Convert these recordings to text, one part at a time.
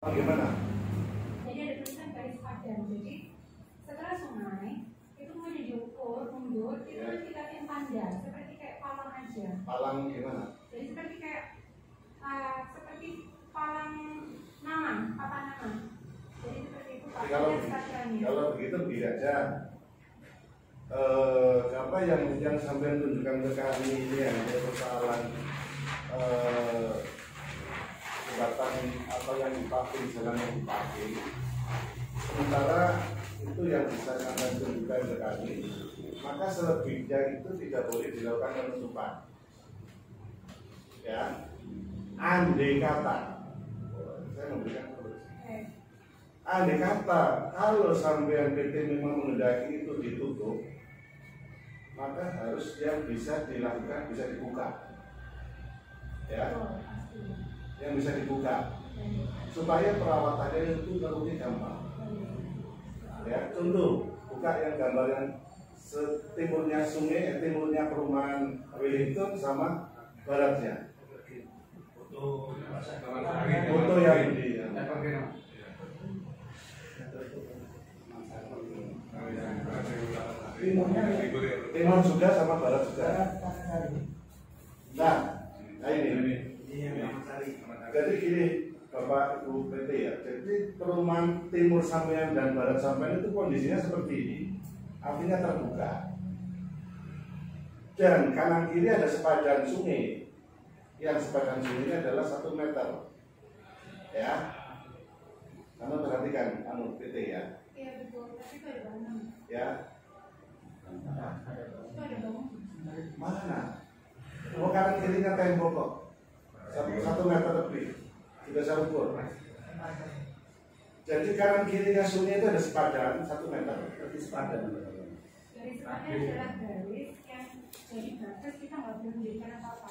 Bagaimana? Jadi ada tulisan garis padan. Jadi setelah sungai itu kemudian diukur mundur itu dikasih tanda seperti kayak palang aja. Palang gimana? Jadi seperti kayak seperti palang nama, papan nama. Jadi seperti itu Pak. Kalau begitu begini aja. Apa yang sampai tunjukkan ke kami ini yang ada persoalan jembatan atau yang dipakai, jalan yang dipakai. Sementara itu yang bisa sampai tunjukkan ke kami, maka selebihnya itu tidak boleh dilakukan penutupan. Ya, andai kata, saya memberikan andai kata kalau sampai PT memang menghendaki itu ditutup, maka harus yang bisa dilakukan bisa dibuka, ya, yang bisa dibuka supaya perawatannya itu lebih gampang. Ya, contoh buka yang gambar yang timurnya sungai, timurnya perumahan Wellington sama baratnya. Foto yang ini. Ya. Timur juga sama barat juga. Nah ini. Jadi gini Bapak Ibu PT ya. Jadi perumahan timur sampean dan barat sampean itu kondisinya seperti ini. Artinya terbuka. Dan kanan kiri ada sepadan sungai. Yang sepadan sungai ini adalah 1 meter. Ya. Kamu perhatikan PT ya. Iya betul, tapi itu ada bangunan. Ya. Itu ada bangunan. Mana? Oh, kanan kirinya tembok kok. 1 meter lebih. Sudah saya ukur. Jadi kanan kirinya sungai itu ada sepadan 1 meter. Berarti sepadan. Garis sepadan adalah garis yang jadi batas kita nggak boleh menjadikan apa-apa.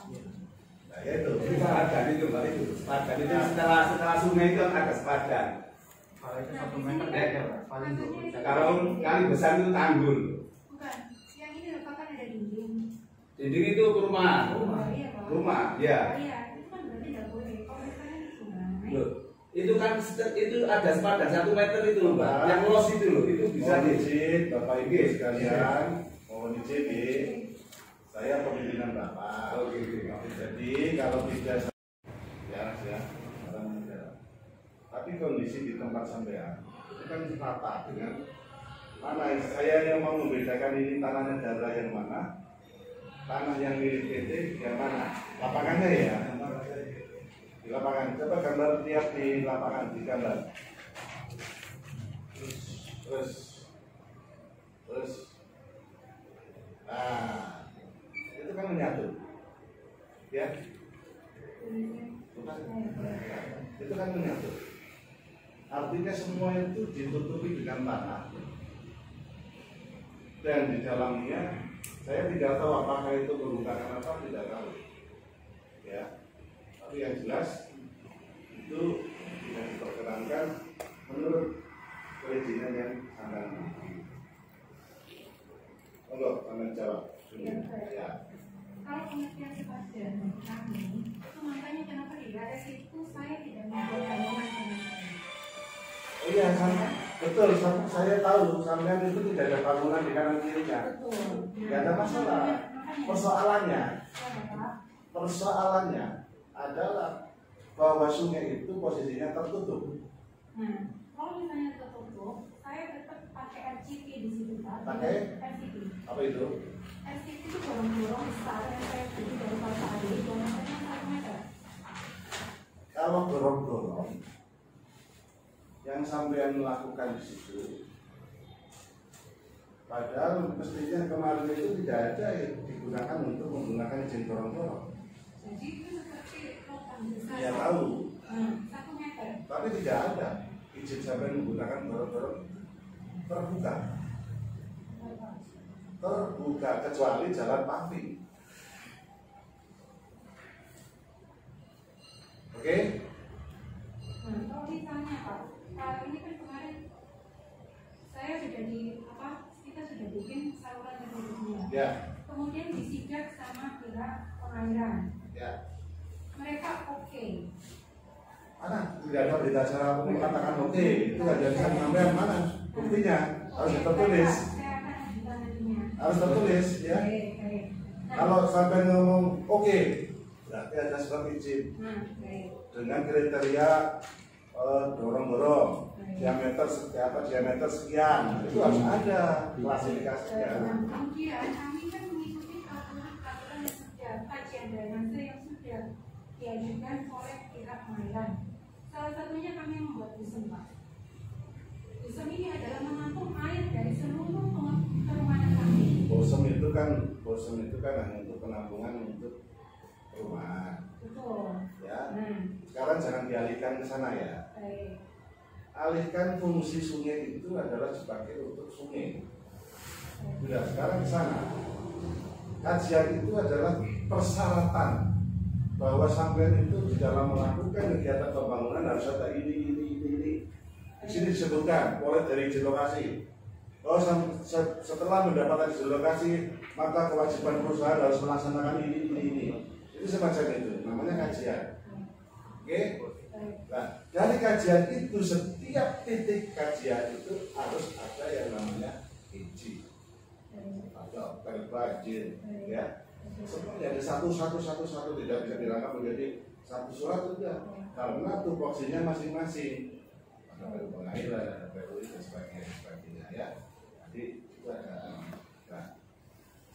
Nah, ya itu. Sepadan itu, Mbak, itu. Sepadan itu setelah sungai itu ada sepadan. Kalau itu 1 meter ya, paling Kalau kali besar itu tanggul. Bukan, yang ini loh kan ada dinding. Dinding itu rumah. Iya, Pak. Rumah, ya. Iya, itu kan berarti nggak boleh. Kalau misalnya di sungai. Loh, itu kan itu ada sepadan 1 meter itu loh, Mbak. Yang los itu loh, itu bisa Mohon izin Bapak Ibu sekalian, mohon izin. Saya pemimpinan Bapak. Jadi kalau tidak ya, tapi kondisi di tempat sampean itu kan rata dengan mana saya yang mau membedakan ini tanah negara yang mana, tanah yang milik PT yang mana, lapangannya ya. Di lapangan, coba gambar lihat di lapangan, di gambar. Terus, nah, itu kan menyatu, ya. Bukan? Itu kan menyatu. Artinya semua itu ditutupi dengan tanah. Dan di dalamnya, saya tidak tahu apakah itu permukaan apa, tidak tahu. Ya. Tapi yang jelas itu tidak diperkenankan menurut perizinan yang Anda miliki. Monggo, Anda jawab. Ya. Kalau pengertian sepadan kami, itu makanya kenapa di garis itu saya tidak membuat bangunan sama sekali. Oh iya, betul. Saya tahu sampean itu tidak ada bangunan di kanan kirinya. Betul. Tidak ada masalah. Persoalannya adalah bahwa sungai itu posisinya tertutup. Nah, kalau misalnya tertutup, saya tetap pakai RCP di situ Pak. Pakai? RCP. Apa itu? RCP itu gorong-gorong besar yang saya beli dari pasar air, gorong-gorongnya 1 meter. Kalau gorong-gorong yang sampean melakukan di situ, padahal mestinya kemarin itu tidak ada yang digunakan untuk menggunakan izin gorong-gorong. Jadi itu seperti lubang besar. Ya tahu. 1 meter. Tapi tidak ada izin sampean menggunakan gorong-gorong terbuka. Terbuka kecuali jalan paving. Oke? Nah, kalau ditanya Pak, ini kan kemarin saya sudah kita sudah bikin saluran irigasinya. Ya. Kemudian disidak sama pihak pengairan. Ya. Mereka oke. Mana? Tidak ada berita acara mengatakan oke, itu nggak jadi sampai mana? Buktinya harus tertulis. Harus tertulis ya. Kalau sampai ngomong oke, berarti ada surat izin dengan kriteria dorong-dorong diameter sekian, itu harus ada klasifikasinya. Kemudian kami kan mengikuti peraturan yang sudah kajian drainase yang sudah diajukan oleh pihak pengairan. Salah satunya kami membuat busem, Pak. Busem ini adalah menampung air dari seluruh perumahan kami. Bosem itu kan hanya untuk penampungan untuk perumahan. Betul. Ya. Sekarang jangan dialihkan ke sana ya. Baik. Alihkan fungsi sungai itu adalah sebagai untuk sungai. Sudah sekarang ke sana. Kajian itu adalah persyaratan bahwa sampean itu di dalam melakukan kegiatan pembangunan harus ada ini. Di sini disebutkan mulai dari izin lokasi. Oh, setelah mendapatkan izin lokasi, maka kewajiban perusahaan harus melaksanakan ini. Itu semacam itu, namanya kajian. Oke? Nah, dari kajian itu setiap titik kajian itu harus ada yang namanya izin atau perda izin, ya. Semuanya ada satu tidak bisa dirangkap menjadi satu surat juga, karena tupoksinya masing-masing. Ada perda pengairan, ada perda dan sebagainya, ya. Jadi itu ada. Nah,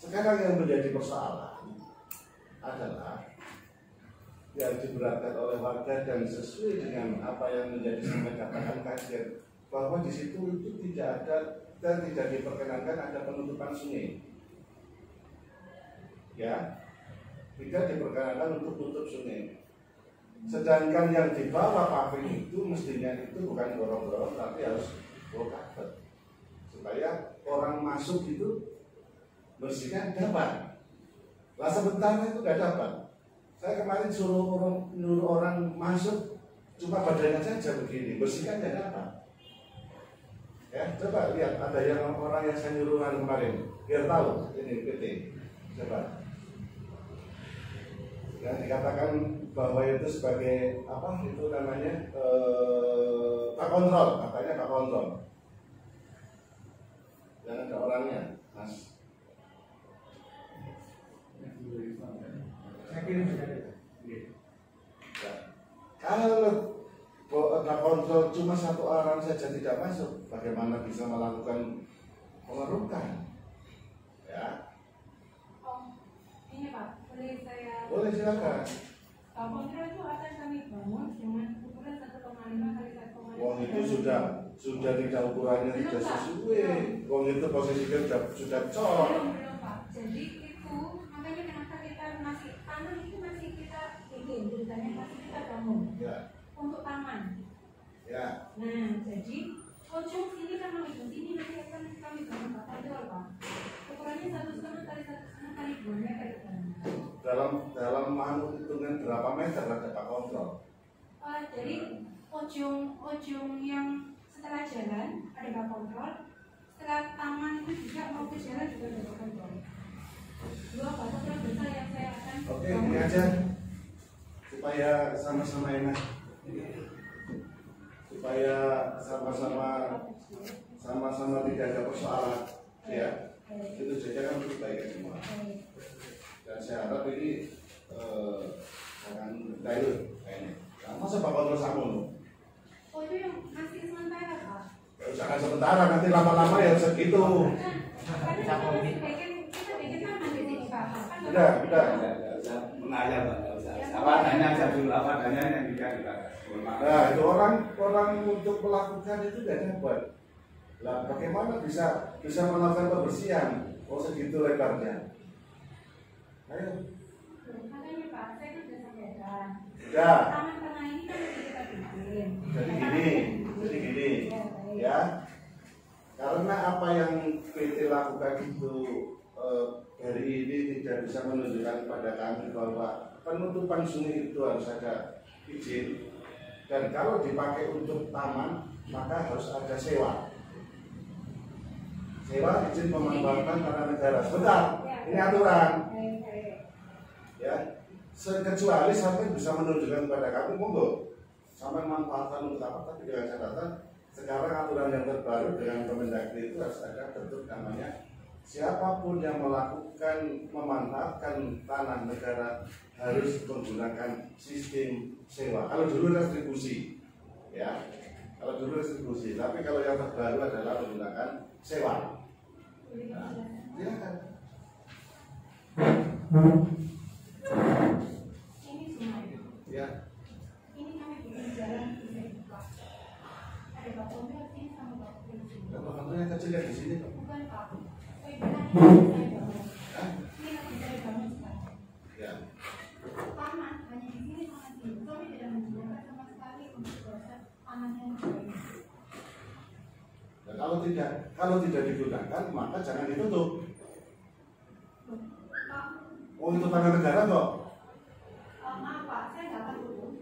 sekarang yang menjadi persoalan adalah yang diberatkan oleh warga dan sesuai dengan apa yang menjadi sampai katakan kajian, bahwa di situ itu tidak ada dan tidak diperkenankan ada penutupan sungai. Ya, tidak diperkenankan untuk tutup sungai. Sedangkan yang di bawah paving itu mestinya itu bukan gorong-gorong, tapi harus bokapet supaya orang masuk itu bersihkan dapat. Lah sebentar itu nggak dapat. Saya kemarin nyuruh orang masuk cuma badannya saja begini, bersihkan nggak dapat. Ya, coba lihat ada yang orang yang saya nyuruh kemarin, biar tahu ini PT. Coba. Yang dikatakan bahwa itu sebagai apa itu namanya Pak Kontrol, katanya Pak Kontrol. Jangan ada orangnya, Mas. Kalau ada kontrol cuma satu orang saja tidak masuk, bagaimana bisa melakukan pengerukan? Ya. Oh, ini Pak, boleh saya? Boleh silakan. Pak kontrol itu akan kami bangun dengan ukuran 1,5 kali 1,5. Wong itu sudah tidak ukurannya tidak sesuai. Wong itu posisinya sudah cocok. Belum Pak. Jadi itu makanya kenapa kita masih tanah itu masih kita bikin, ceritanya masih kita bangun. Ya. Untuk taman. Ya. Nah, jadi ujung sini karena ujung sini nanti akan kami bangun Pak kontrol Pak. Ukurannya 1,5 kali 1,5 kali 2 meter. Dalam hitungan berapa meter ada Pak Kontrol? Jadi ujung yang setelah jalan ada Pak Kontrol, setelah taman itu juga mau ke jalan juga ada Pak Kontrol. Dua Pak Kontrol besar yang saya akan. Oke, ini aja supaya sama-sama enak, supaya sama-sama tidak ada persoalan, ya. Itu saja kan untuk kebaikan semua. Dan saya harap ini akan dialog kayaknya. Masa Pak Kontrol sama lu? Oh itu yang masih sementara Pak. Jangan sementara, nanti lama-lama ya segitu. Karena kita bikin taman di sini Pak. Udah. Mengajar Pak, nggak usah. Apa adanya aja dulu, apa adanya yang dikatakan. Nah itu orang untuk melakukan itu tidak dapat. Lah bagaimana bisa melakukan pembersihan? Oh segitu lebarnya. Ayo. Makanya Pak, saya kan sudah sampaikan. Sudah. Taman tengah ini kan kita bikin. Jadi gini, ya. Karena apa yang PT lakukan itu hari ini tidak bisa menunjukkan pada kami bahwa penutupan sungai itu harus ada izin. Dan kalau dipakai untuk taman, maka harus ada sewa. Sewa izin pemanfaatan tanah negara. Sebentar, ini aturan. Ya, kecuali sampai bisa menunjukkan kepada kami, monggo. sampai manfaatkan untuk apa, tapi dengan catatan sekarang aturan yang terbaru dengan Kemendagri itu harus ada bentuk namanya siapapun yang melakukan memanfaatkan tanah negara harus menggunakan sistem sewa. Kalau dulu retribusi, ya, kalau dulu retribusi, tapi kalau yang terbaru adalah menggunakan sewa. Nah, silakan. Ini semua. Ya. Ini kami bikin jalan bisa dibuka. Ada batunya sini sama batu di sini. Batu yang kecil yang di sini, Pak. Bukan Pak. Saya bilang ini saya bangun. Hah? Ini nanti saya bangun sekarang. Ya. Tanah hanya di sini sama di sini. Kami tidak menggunakan sama sekali untuk proses tanahnya yang baik. Dan kalau tidak digunakan maka jangan ditutup. Pak, Oh itu tanah negara kok. maaf Pak, saya nggak akan tutup.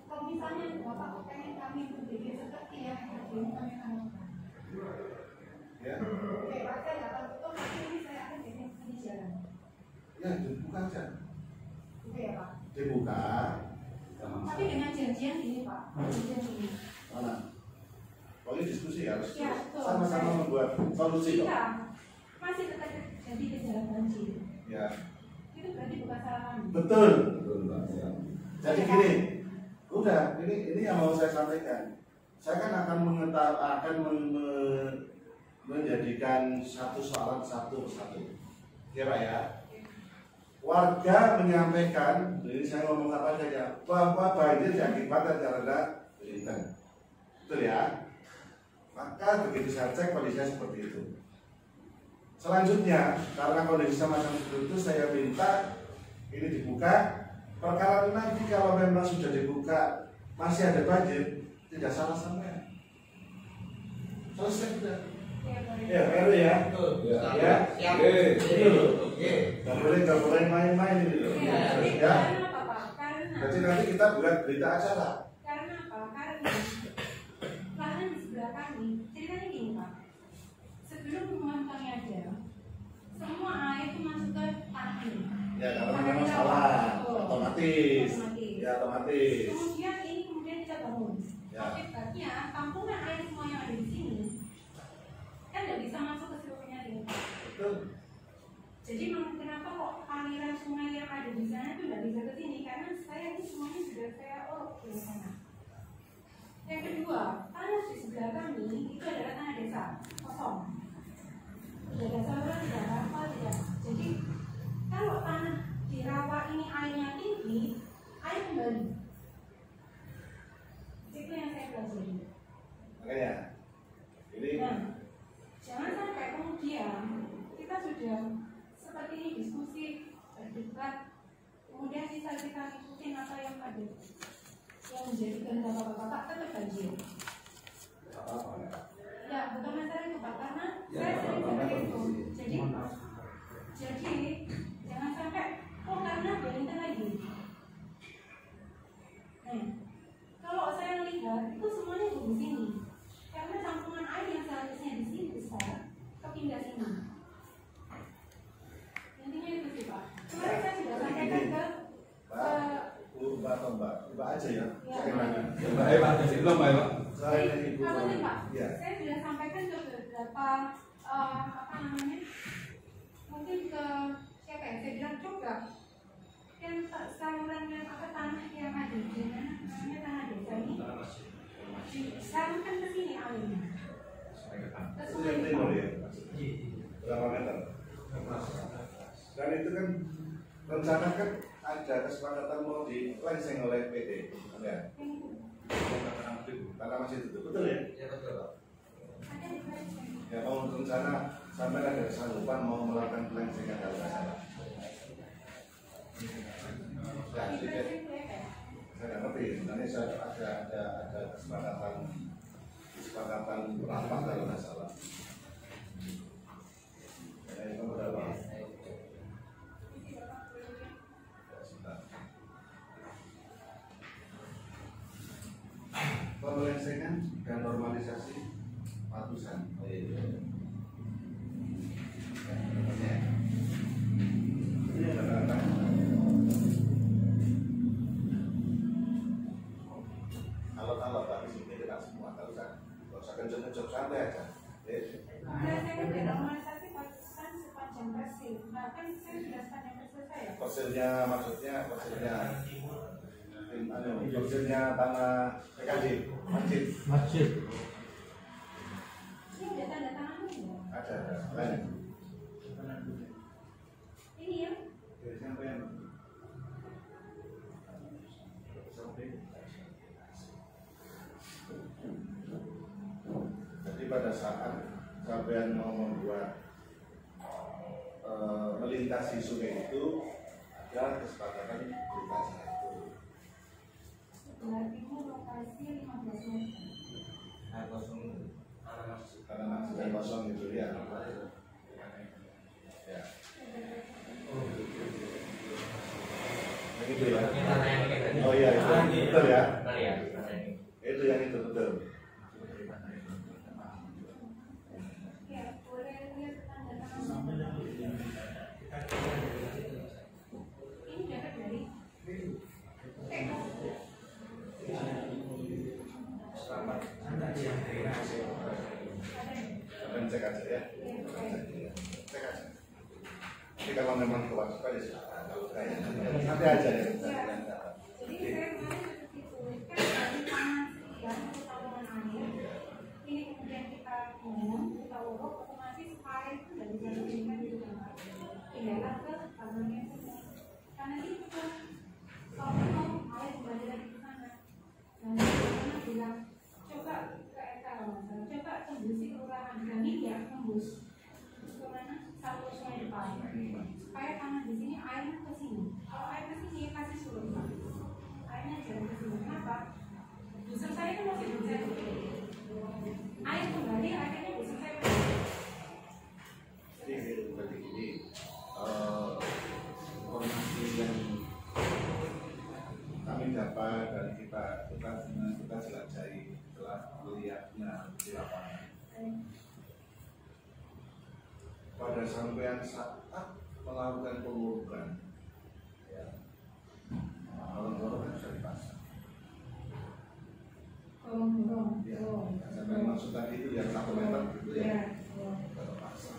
Kalau misalnya Bapak pengen kami berpikir seperti yang ada ini kami akan lakukan. Ya. Oke Pak, saya nggak akan tutup. Tapi ini saya akan bikin di jalan. Ya dibuka aja. Oke ya Pak. Dibuka. Tapi dengan janjian ini Pak, janjian ini. Mana? Pokoknya diskusi harus Ya, betul. sama-sama membuat solusi kok. Jika masih tetap jadi gejala banjir, Ya. itu berarti bukan salah kami. Betul. Betul, Pak. Ya. Jadi gini, udah ini yang mau saya sampaikan. Saya kan akan menjadikan satu soalan satu persatu. Ya Pak ya. Warga menyampaikan, ini saya ngomong apa saja, bahwa banjir diakibatkan karena bintang. Betul ya? Maka begitu saya cek kondisinya seperti itu. Selanjutnya, karena kondisi macam seperti itu, saya minta ini dibuka. Perkara nanti kalau memang sudah dibuka masih ada banjir, tidak salah sampai. Selesai sudah. Ya, baru ya. Betul. Ya. Siap. Ini loh. Oke. Nggak boleh main-main ini loh. Ya, Ya. karena apa Pak? Karena Jadi nanti kita buat berita acara. karena apa? Karena lahan di sebelah kami, ceritanya gini Pak. Sebelum hubungan kami ada, semua air itu masuk ke tanah ini. Ya, kalau memang salah, otomatis. Ya, otomatis. Kemudian kita bangun. Ya. Akibatnya tampungan air semua yang ada di sini kan nggak bisa masuk ke seluruhnya ini. Betul. Jadi kenapa kok aliran sungai yang ada di sana itu nggak bisa ke sini? Karena saya ini semuanya sudah saya uruk di sana. Yang kedua, tanah di sebelah kami itu adalah tanah desa kosong. Tidak ada saluran, tidak ada apa, tidak. Jadi kalau tanah di rawa ini airnya tinggi, air kembali. Itu yang saya pelajari. Makanya ini Nah, jangan sampai kemudian kita sudah seperti ini diskusi, berdebat, kemudian kita ikutin apa yang ada, yang menjadi kehendak bapak-bapak tetap banjir. apa-apa ya. Ya, bukan masalah itu Pak, karena Ya, saya sering apa-apa, seperti itu. Pak. Jadi jangan sampai karena berita lagi. Nah, kalau saya lihat itu semuanya di sini, karena tampungan air yang seharusnya di sini besar, kepindah sini. Intinya itu sih Pak. Kemarin saya sudah sampaikan ke Mbak aja ya. Ya. Jangan Baik, Pak. Jadi belum, Pak. Saya Ibu. Apa sih Pak? Ya. Saya sudah sampaikan ke beberapa apa namanya? Mungkin ke siapa ya? Saya bilang coba yang saluran yang apa tanah yang ada di mana namanya tanah desa ini disalurkan ke sini airnya. Ke Itu sungai yang Pak. timur ya. Berapa meter? Dan itu kan rencana kan ada kesepakatan mau dilengseng oleh PT. Ada. Yang itu. Karena masih tutup. Betul ya? Ya, betul, Pak. Ada di Bali. Ya mau rencana sampai ada kesanggupan mau melakukan pelengsengan kalau nggak salah. Ya, Di sedikit. Bali itu ya Pak. Saya nggak ngerti. Sebenarnya saya ada kesepakatan rapat kalau nggak salah. Ya, itu berapa? Ya, sebentar. Pelengsengan dan normalisasi patusan. Oh, iya. Ini ada mata usah kenceng-kenceng, santai aja. Saya di normalisasi kan sepanjang persil. Nah kan saya sudah sepanjang persil saya. Persilnya maksudnya persilnya tanah PKJ, masjid. Ini ada tanda tangannya. Ada. Lain. Ini ya. Jadi pada saat sampean mau membuat melintasi sungai itu ada kesepakatan melintasi itu. Berarti lokasi 15 meter. Karena sedang kosong itu ya. Ya. Begitu ya. Oh iya itu betul ya. Itu yang itu betul. Ya, boleh lihat tanda tangan. Ini dapat dari Akan cek aja ya. Cek aja. Jadi kalau memang kewajiban ya silakan. Kalau kayak nanti aja ya. jadi saya kemarin seperti itu kan dari tangan sekian untuk saluran air ini kemudian kita ngomong kita urut otomatis air itu dari jalur ini di rumah tinggallah ke salurannya semua karena itu kalau air kembali lagi ke sana dan karena bilang coba ke RK coba tembusi kelurahan kami ya tembus kemana satu sungai depan supaya tanah di sini airnya ke sini. Kalau air ke sini kasih surut pak. Airnya jangan ke sini. Kenapa? Dusun saya kan masih hujan. Air kembali akhirnya dusun saya. Jadi berarti ini informasi yang kami dapat dan kita jelajahi setelah melihatnya di lapangan. Pada sampean saat melakukan pengurukan, ya, kolong-kolong kan sudah dipasang. Kolong-kolong. Ya, sampai maksud tadi itu yang 1 meter itu ya, terpasang.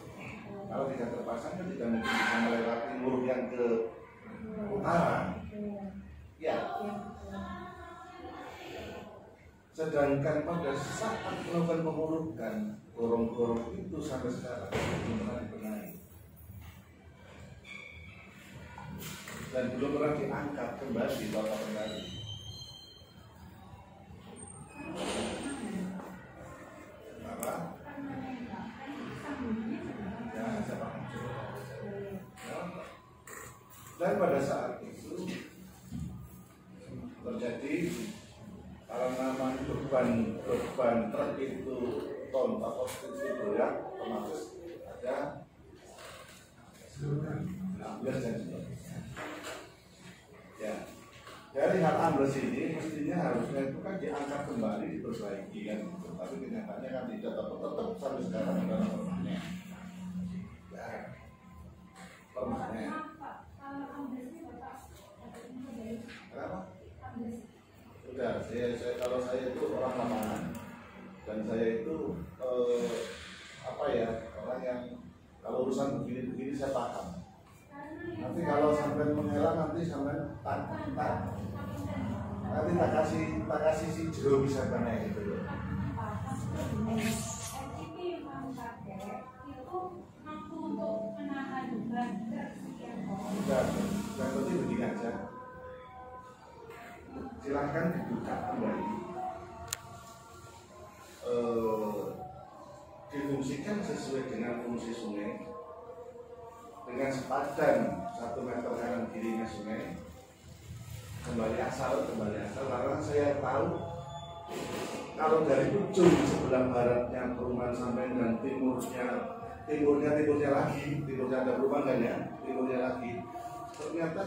Kalau tidak terpasang kan tidak mungkin bisa melewati muruk yang ke utara. Ya. Sedangkan pada saat melakukan pengurukan, gorong-gorong itu sampai sekarang belum pernah dibenahi. Dan belum pernah diangkat kembali bapak kembali. Apa? Ya, siapa? Dan pada saat itu terjadi kalau namanya beban truk itu ton atau itu berat, otomatis ada ambles dan sebagainya. Ya, dari hal ambles ini mestinya harusnya itu kan diangkat kembali, diperbaiki kan, tapi kenyataannya kan tidak tetap sampai sekarang adalah permanen. Ya, permanen. Kenapa? Udah, kalau saya itu orang lapangan dan saya itu orang yang kalau urusan begini saya paham. Nanti kalau sampai menghela nanti sampai nanti tak kasih si Jero bisa mana gitu loh. Udah, yang penting begini aja. Silahkan dibuka kembali, difungsikan sesuai dengan fungsi sungai dengan sepadan 1 meter kanan kirinya sungai, kembali asal. Karena saya tahu kalau dari ujung sebelah baratnya perumahan sampai dan timurnya lagi, timurnya ada perumahan kan ya, timurnya lagi, ternyata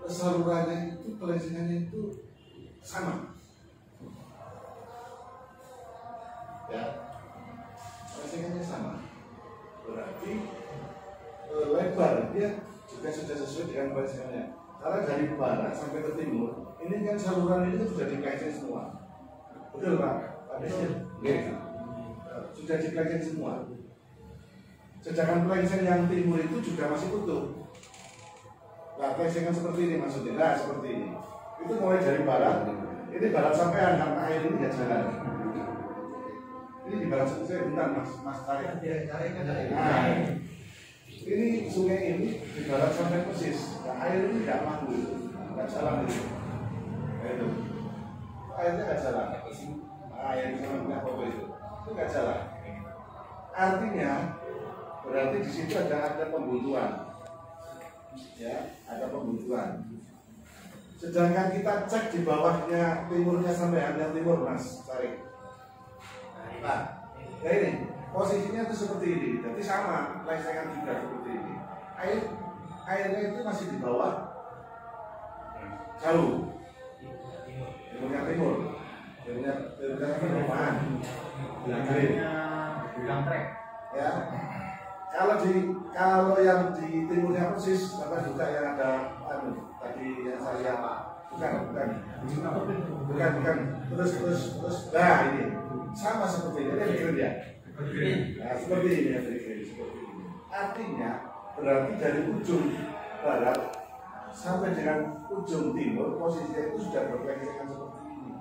salurannya itu pelesengannya itu sama, ya, pelesengannya sama, berarti lebar dia juga sudah sesuai dengan pelesengannya. Karena dari barat sampai ke timur, ini kan saluran ini sudah dikasih semua, betul Pak? Habisnya, sudah dipleksing semua. Sedangkan pleksing yang timur itu juga masih utuh. Nah, pleksingan seperti ini maksudnya. Nah, seperti ini. Itu mulai dari barat. Ini barat sampai karena air ini nggak jalan. Ini di barat saya bentar mas tarik. Nah, ini sungai ini di barat sampai persis. Nah, air ini nggak mampu, nggak jalan itu. Nah, itu airnya nggak jalan. Nah, air sama apa itu nggak jalan. Artinya berarti di situ ada pembutuhan, ya, ada pembutuhan. Sedangkan kita cek di bawahnya timurnya sampai hanya timur mas, cari. Nah, ya ini posisinya itu seperti ini, jadi sama, pleksingan juga seperti ini. Airnya itu masih di bawah, jauh. Timurnya timur, timurnya perumahan, bilang trek. Ya. Kalau yang di timurnya persis sama juga yang ada tadi yang saya bukan terus nah ini sama seperti ini pikirin ya. Nah, seperti ini ya pikirin seperti ini. Artinya berarti dari ujung barat sampai dengan ujung timur posisinya itu sudah berpleksingkan seperti ini.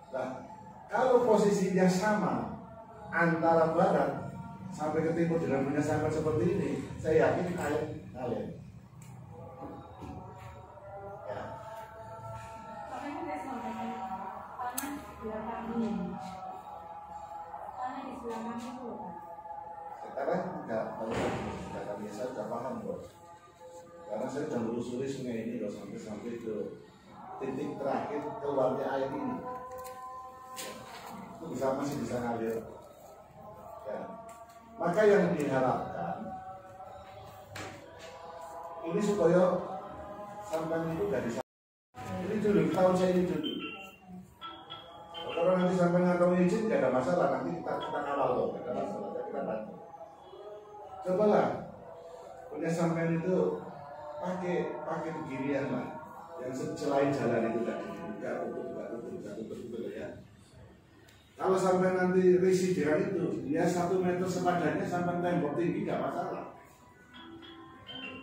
Nah, kalau posisinya sama antara barat sampai ke timur dengan menyelesaikan seperti ini, saya yakin air ngalir. Ya. Makanya saya sampaikan tanah di sebelah kami. Tanah di sebelah kami itu loh, Pak. Sekarang tidak kami saya sudah paham bos. Karena saya sudah melusuri sungai ini loh sampai ke titik terakhir keluarnya air ini. Itu masih bisa ngalir. Ya. Maka yang diharapkan ini supaya sampai itu dari ini dulu, tahun saya ini dulu. Kalau nanti sampai nggak izin tidak ada masalah, nanti kita kawal loh, tidak ada masalah, kita bantu. Cobalah punya sampai itu pakai beginian lah, yang selain jalan itu tadi, nggak tutup ya. Kalau sampai nanti risih dengan itu, dia 1 meter sepadannya sampai tembok tinggi nggak masalah.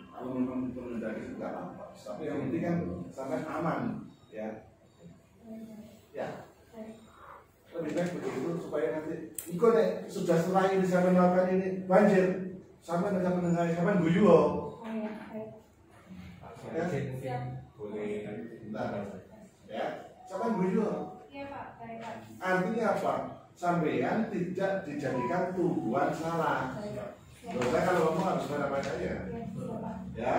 Kalau memang pengendali itu nggak apa, tapi yang penting kan sampai aman, ya. Ya. Lebih baik begitu supaya nanti, ikut deh sudah setelah ini sampai melakukan ini banjir, sampai mendengar sampai guyu. Ya. Boleh. Bentar. Ya. Sampai guyu. Iya Pak, baik Pak. Artinya apa? Sampean tidak dijadikan tujuan salah. Saya kalau ngomong harus baca ya. Ya.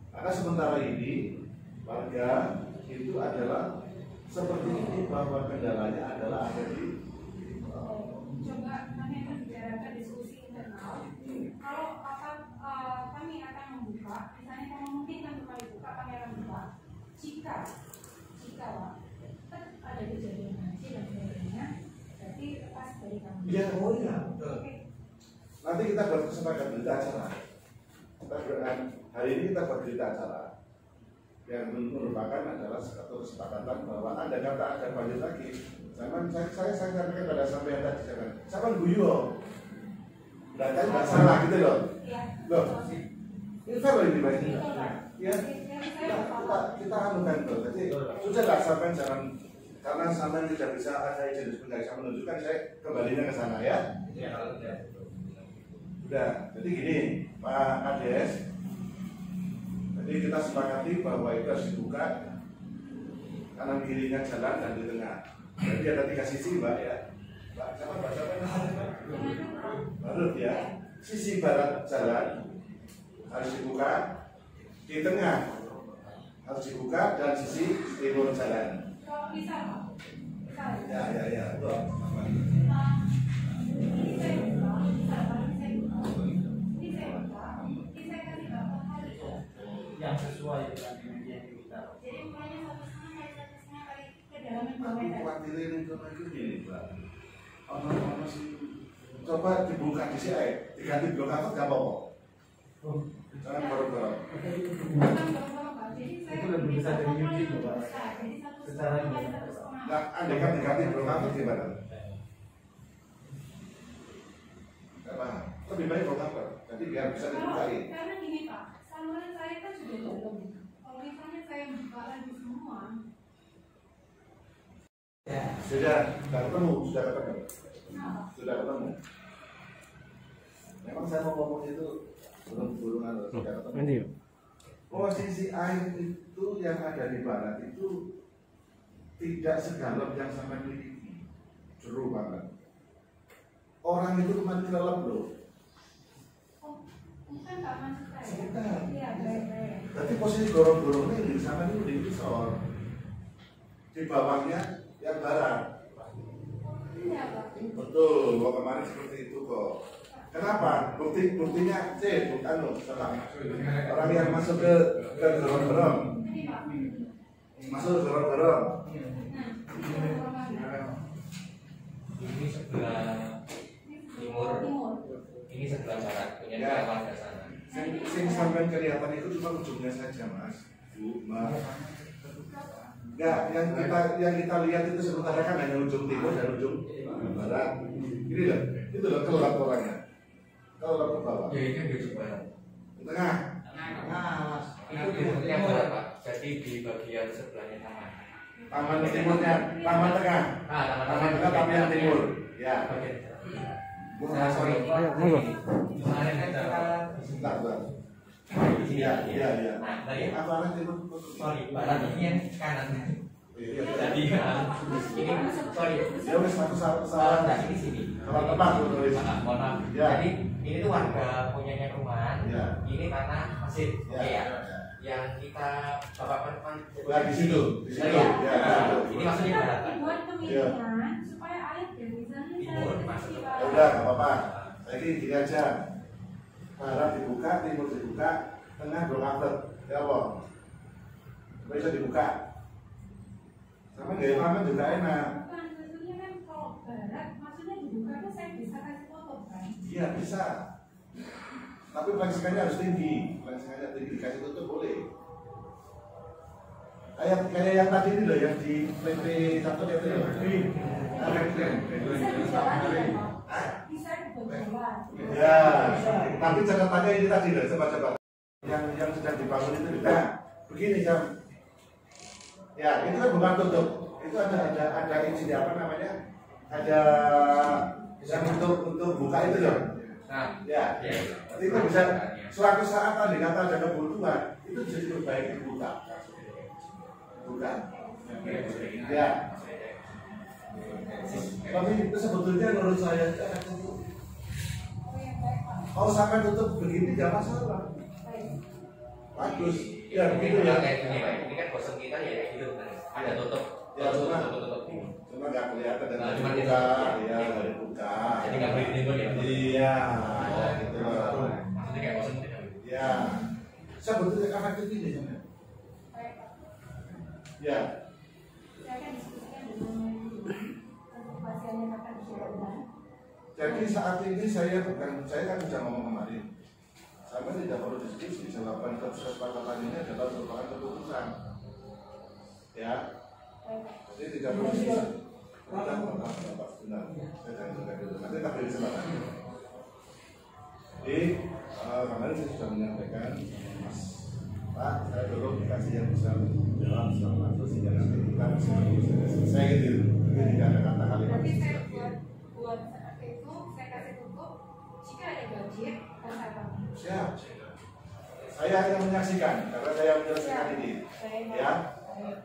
Karena sementara ini warga itu adalah seperti ini bahwa kendalanya adalah ada di Coba kami akan bicarakan diskusi internal. Kalau kami akan membuka, misalnya kami memungkinkan untuk kami buka, kami akan buka. Jika Pak, ada kejadian haji dan sebagainya, berarti lepas dari kami. ya, oh ya. Oke. Nanti kita buat kesempatan berita acara. Hari ini kita buat berita acara yang merupakan adalah satu kesepakatan bahwa ada kata ada banjir lagi. Saya sampaikan pada sampai tadi saya guyu. Berarti nggak salah gitu loh. Iya. Loh, ini kan boleh dibaca. Ya, Saya kita anukan tuh. Jadi sudah lah sampai jangan karena sampai tidak bisa ada izin sebentar saya menunjukkan saya kembalinya ke sana ya. Udah, jadi gini Pak Kades. Jadi kita sepakati bahwa itu harus dibuka kanan kirinya jalan dan di tengah. Jadi ada 3 sisi Mbak ya. Mbak siapa? Baru ya. Sisi barat jalan harus dibuka, di tengah harus dibuka dan sisi timur jalan. kalau bisa Pak, bisa. Ya. Tuh. Ini saya buka, bisa Pak, ini saya buka, ini saya kasih Bapak hari. Yang sesuai dengan yang kita. Jadi mulainya 1,5 kali ke dalam Aku meter. khawatirin itu gini Mbak. Ono sih. Coba dibuka di sini, diganti blok apa nggak apa-apa. Jangan borok-borok. Bukan Bapak, jadi saya Itu lebih besar dari bisa unit, Pak. besar. Jadi 1,5 Secara ini. kali 1,5 Nah, andai kan negatif broker gimana? Nggak paham. Lebih baik broker. Jadi biar bisa dibukain. Karena gini Pak, saluran saya kan sudah dalam. Kalau misalnya saya buka lagi semua, Sudah ketemu. nah, Sudah ketemu. Memang saya mau ngomong itu belum sudah ketemu. Posisi air itu yang ada di barat itu tidak sedalam yang sampai miliki. Jeru banget. Orang itu kemarin kelelep loh. oh, bukan Pak maksud saya. Bukan. Iya, baik-baik. Berarti posisi gorong-gorongnya ini sama ini di visor. Di bawahnya yang barat. Iya Pak. Betul, kok kemarin seperti itu kok. Kenapa? Buktinya bukan loh, orang yang masuk ke gorong-gorong, Ini Pak. masuk ke gorong-gorong. Ini sebelah timur, ini sebelah barat, punya Ya. warga sana. Sing sampai kelihatan itu cuma ujungnya saja, Mas. Bu, Mbak. Enggak, yang kita lihat itu sementara kan hanya ujung timur dan ujung barat. Ini loh, itu loh kelelap orangnya. Kelelap ke bawah. Ya ini di ujung barat. Di tengah. Itu timurnya barat Pak. Jadi di bagian sebelahnya taman. Taman timurnya, taman tengah. Taman tengah tapi yang timur. Ya. Bagian. Nah, sorry. Kemarin kan kita Sebentar, sebentar. di sini. Iya. Nah, tadi Apa arah timur? sorry, barat ini yang kanan. Iya. Jadi ini sorry. Ya wes satu Salah salah. dari ini sini. Salah tempat tulis. Mohon maaf. Ya. Jadi ini tuh warga punyanya rumah. Ya. Ini tanah masjid. Ya. Oke ya. Yang kita bapak Nah, di situ. Di situ. Ya. Ya. Ini maksudnya barat. Pak. Dibuat pemilihan supaya air dari sana Timur dimasuk. Ya udah, nggak apa-apa. Jadi gini aja. Barat dibuka, timur dibuka, tengah berkabut. Ya apa? Bisa dibuka. Sama gaya taman juga enak. Bukan, sebetulnya kan kalau barat, maksudnya dibuka tuh saya bisa kasih foto kan? Iya bisa. Tapi fleksikannya harus tinggi. Fleksikannya tinggi, kasih tutup boleh. Kayak yang tadi ini loh, yang di PP satu itu ya. Bisa dijalani kan Pak? Bisa dibuat jalan. Ya, tapi catatannya ini tadi loh, coba-coba. Yang sedang dibangun itu juga begini jam. Ya, itu kan bukan tutup. Itu ada izin apa namanya? Ada yang untuk buka itu loh. Nah, Ya, ya. itu bisa suatu saat tadi kata ada kebutuhan itu jadi perbaiki buka. Bukan. Ya. Tapi itu sebetulnya menurut saya jangan tutup. Oh yang baik Pak. Kalau sampai tutup begini tidak masalah. Baik. Bagus. Ini Ya begitu ya. kayak gini Pak. Ini kan bosan kita ya kayak gitu kan. Ada tutup. Ya, Tutup. Cuma nggak kelihatan dan Nah, dari cuma buka, itu. ya dari buka. Jadi nggak boleh ditimbun ya. Iya, Oh, gitu. Maksudnya kayak bosan kita. Ya, sebetulnya karena itu ini sebenarnya. Baik Pak. Ya, Saya akan diskusikan dengan untuk pasien yang akan dijalankan. jadi saat ini saya kan sudah ngomong kemarin. Saya tidak perlu diskusi, jawaban kesepakatan ini adalah merupakan keputusan. Ya, Baik. jadi tidak perlu diskusi. Benar. Saya jangan suka dulu. Nanti tak beri kesempatan. Jadi kemarin saya sudah menyampaikan, Mas Pak, saya belum dikasih yang bisa menjawab selama itu sehingga nanti kita bisa selesai gitu. Jadi tidak ada kata kalimat. Nanti saya buat seperti itu, saya kasih tutup. Jika ada budget, dan saya bangun. Siap. Saya yang menyaksikan karena saya menjelaskan ini. Baik. Ya. Baik.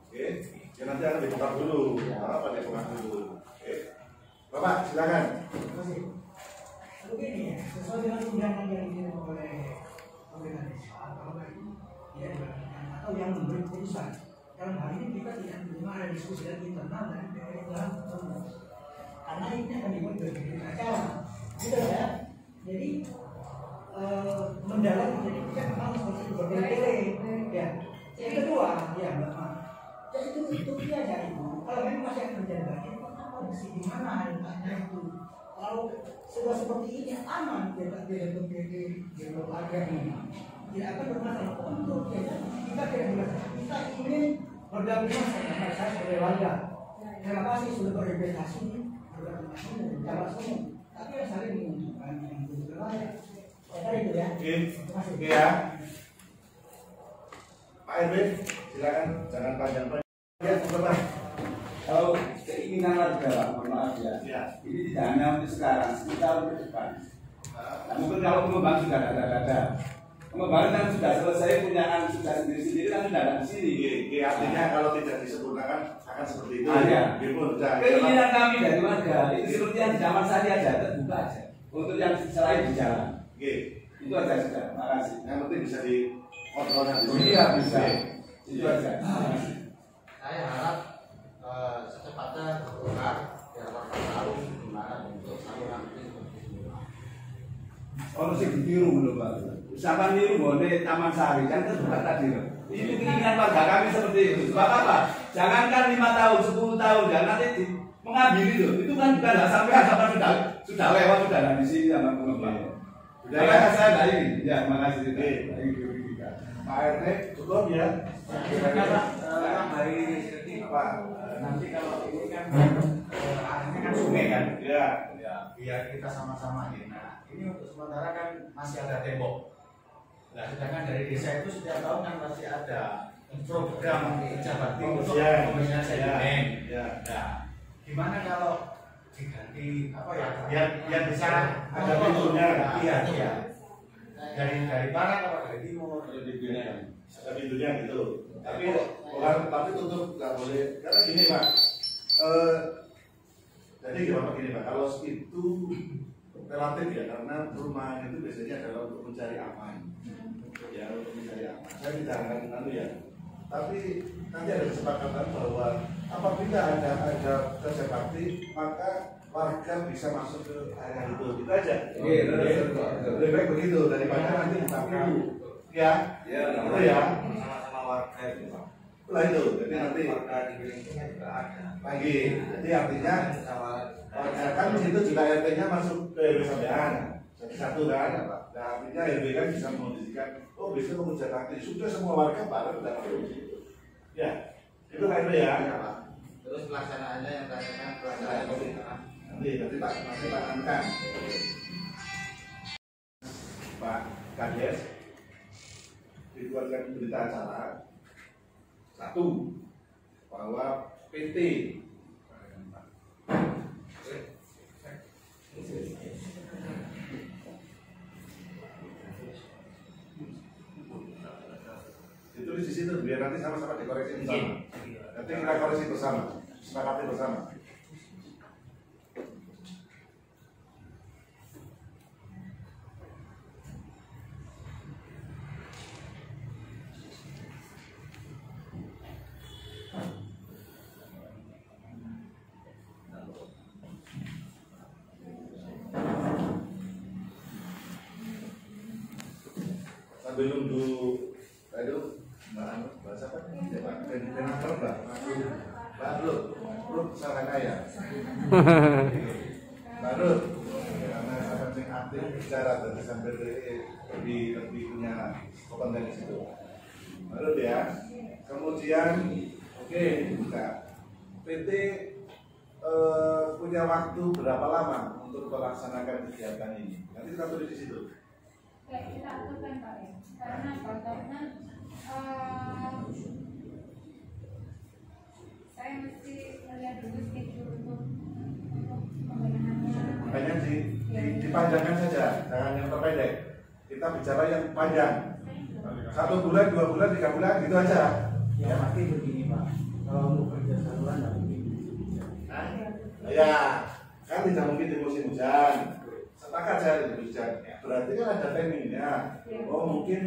Oke. Ya nanti akan dibuka dulu. Apa dibuka dulu. Oke. Bapak silakan. Begini ya, sesuai dengan undangan yang diterima oleh pemerintah desa ya, atau yang memberi keputusan. Dalam hal ini kita tidak menerima ada diskusi dan internal dan dalam karena ini akan dibuat berbagai acara, gitu ya. Jadi mendalam jadi kita memang seperti bertele, ya. Yang kedua, ya Mbak Ma, jadi itu dia dari itu. Kalau memang masih akan terjadi, maka kondisi di mana letaknya itu? Kalau sudah seperti ini aman tidak ada ini tidak akan bermasalah untuk kita tidak bermasalah kita ingin berdampingan sama saya sebagai warga terima kasih sudah berinvestasi jalan umum, tapi yang saling menguntungkan yang betul layak. Itu ya. Oke ya. Pak RB, silakan jangan panjang-panjang. Ya, coba. Kalau keinginan warga, Pak, mohon maaf ya. Ya. Ini tidak hanya untuk sekarang, 10 tahun ke depan. Nah, mungkin kalau pengembang sudah ada. Pengembangan kan sudah selesai, punyaan sudah sendiri-sendiri kan sudah ada di sini. Artinya kalau tidak disempurnakan akan seperti itu. Ya. Keinginan kami dari warga itu seperti yang di zaman saya aja, terbuka aja. Untuk yang selain di jalan. Itu aja sudah. Makasih. Yang penting bisa dikontrolnya di sini. Iya bisa. Itu aja. Saya harap secepatnya bergerak biar warga tahu gimana bentuk saluran itu seperti ini. Kalau sih ditiru belum Pak. Sama niru boleh Taman Sari kan terbuka tadi. Itu keinginan warga kami seperti itu. Sebab apa? Jangankan 5 tahun, 10 tahun, jangan nanti mengambil itu. Itu kan juga nggak sampai sudah lewat sudah ada di sini sama pengembang. Sudah ya saya dari ini. Ya makasih. Pak RT cukup ya. Dari segi apa? Nanti kalau ini kan arahnya kan sungai kan? Ya. Ya, biar kita sama-sama enak. Ini untuk sementara kan masih ada tembok. Nah, sedangkan dari desa itu setiap tahun kan pasti ada program Jabati untuk pembinaan sedimen. Ya. Nah, gimana kalau diganti apa ya? Biar bisa Ada pintunya. Iya. Dari barat apa dari timur? Ada pintunya gitu. Tapi tutup nggak boleh. Karena gini Pak. Jadi gimana gini Pak? Kalau itu relatif ya, karena perumahan itu biasanya adalah untuk mencari aman. Ya, untuk mencari aman. Saya tidak akan ya. Tapi nanti ada kesepakatan bahwa apabila ada kerja bakti, maka warga bisa masuk ke area itu. Itu aja. Lebih baik begitu daripada nanti kita dulu. Ya, itu ya. Sama-sama warga itu Pak. Itulah itu. Jadi nanti Warga di lingkungan juga ada. lagi. Jadi artinya kan di situ juga RT-nya masuk ke RW sampean. Satu kan. Nah, artinya RW kan bisa mengondisikan, oh bisa mengucap bakti. Sudah semua warga bareng dan ya. Itu RW ya. Pak. Terus pelaksanaannya yang katakan pelaksanaan Nanti Pak angkat. Pak Kades dikeluarkan berita acara satu bahwa PT itu di situ biar nanti sama-sama dikoreksi bersama. Nanti kita koreksi bersama, sepakati bersama. Sambil nunggu, aduh, Mbak siapa? Mbak Ruth, salah kaya. Mbak Ruth, karena sangat sing aktif bicara dan sambil lebih punya kompeten di situ. Mbak Ruth ya. Kemudian, oke, buka. PT punya waktu berapa lama untuk melaksanakan kegiatan ini? Nanti kita tulis di situ. Ya, kita aturkan Pak ya. Karena apa? Karena saya mesti melihat dulu schedule untuk pembenahannya. Makanya dipanjangkan saja, jangan yang terpendek. Kita bicara yang panjang. 1 bulan, 2 bulan, 3 bulan, gitu aja. Ya pasti begini Pak. Kalau untuk kerja saluran nggak mungkin. Ya, kan tidak mungkin di musim hujan. Sepakat saya di hujan. Berarti kan ada timingnya. Oh mungkin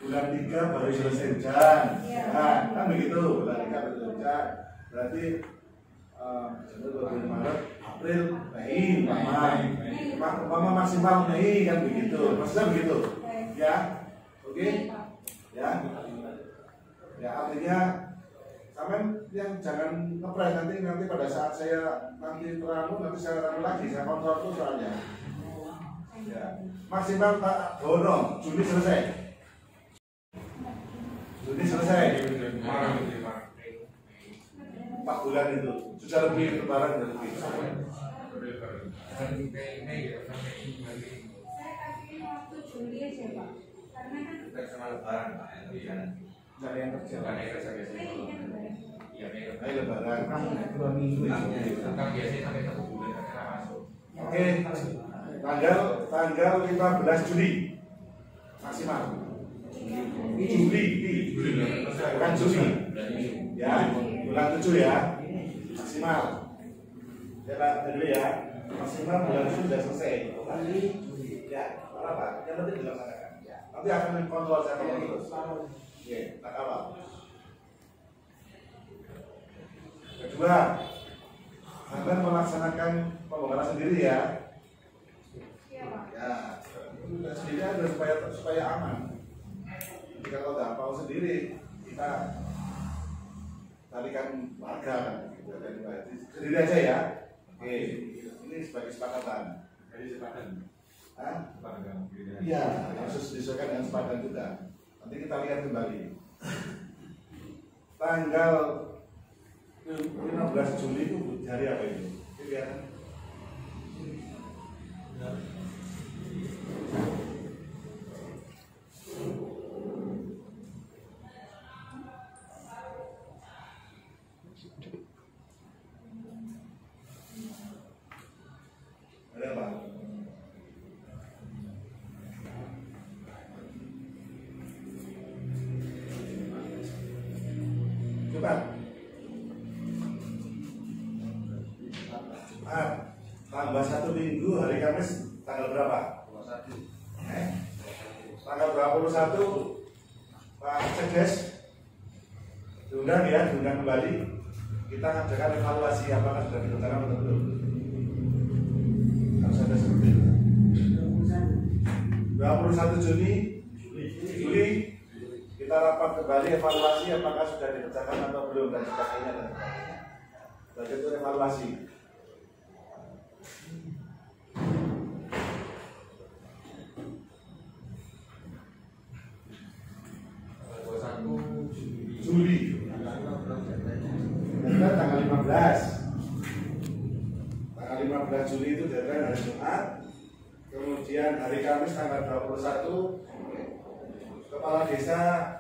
bulan 3 baru selesai hujan. Nah, kan begitu. Bulan 3 baru selesai hujan. Berarti Maret, April, Mei, Mama maksimal Mei kan begitu. Maksudnya begitu. Ya, oke. Ya, ya artinya sampean yang jangan ngepres nanti pada saat saya nanti saya ranu lagi, saya kontrol tuh soalnya. Ya, maksimal Pak Bono, Juni selesai. 4 bulan itu sudah lebih lebaran dan lebih. Saya kasih waktu Juli aja Pak, karena kan sama lebaran Pak, Nggak ada yang kerja. saya ingin lebaran. Ayo lebaran. 2 minggu. biasanya sampai 1 bulan masuk. Oke, tanggal 15 Juli maksimal. Juli, bukan Juli. Ya, bulan 7 ya, maksimal. Ya dulu ya, maksimal bulan 7 sudah selesai. Ya, apa? Yang penting dilaksanakan. Nanti akan mengkontrol saya terus. Oke, tak kawal. Kedua, Anda melaksanakan pembongkaran sendiri ya. Iya Pak. Ya, sendiri ada supaya aman. Jadi kalau nggak mau sendiri, kita tarikan warga kan. Gitu. Jadi sendiri aja ya. Oke, ini sebagai sepakatan. Jadi sepadan. Hah? Iya, harus disesuaikan dengan sepadan juga. Nanti kita lihat kembali. Tanggal 15 Juli itu hari apa itu? Lihat. Ada apa? Coba. Tambah 1 minggu hari Kamis tanggal berapa? 21. Tanggal 21 Pak Sekdes diundang ya, diundang kembali. Kita ngadakan evaluasi apakah sudah dilaksanakan atau belum. Harus ada seperti itu. 21 Juli kita rapat kembali evaluasi apakah sudah dikerjakan atau belum dan sebagainya dan sebagainya. Berarti itu evaluasi. Juli. Dan tanggal 15. Tanggal 15 Juli itu deadline hari Jumat. Kemudian hari Kamis tanggal 21 kepala desa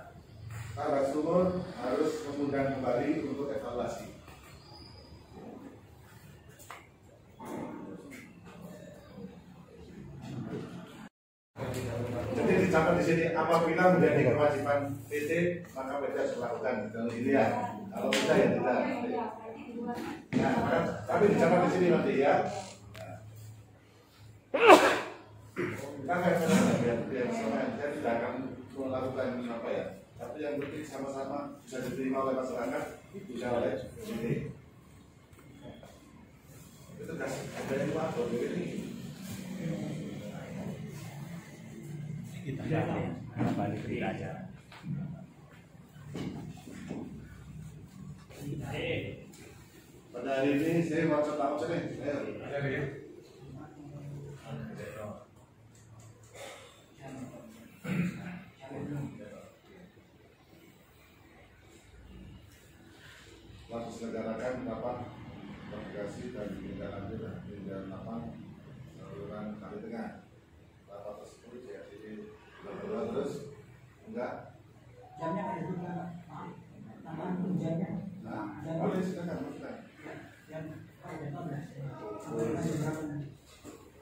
Tanggak Sumur harus mengundang kembali untuk evaluasi. Jadi dicatat di sini apabila menjadi kewajiban PT maka PT harus melakukan kalau ini ya. Kalau tidak ya tidak. Nah, tapi dicatat di sini nanti ya. Biar saya tidak akan melakukan apa ya. Tapi yang penting sama-sama bisa diterima oleh masyarakat, bisa oleh ini. Itu kasih ada yang lapor ini. Kita balik ke aja. Pada hari ini saya mau tahu nih. Telah diselenggarakan rapat komunikasi dan tindak lanjut saluran Kali Tengah. Rapat tersebut jadi berdua terus enggak. Jamnya ada juga, Pak. Tambahan pun jamnya. Nah, boleh silakan. Jam 12.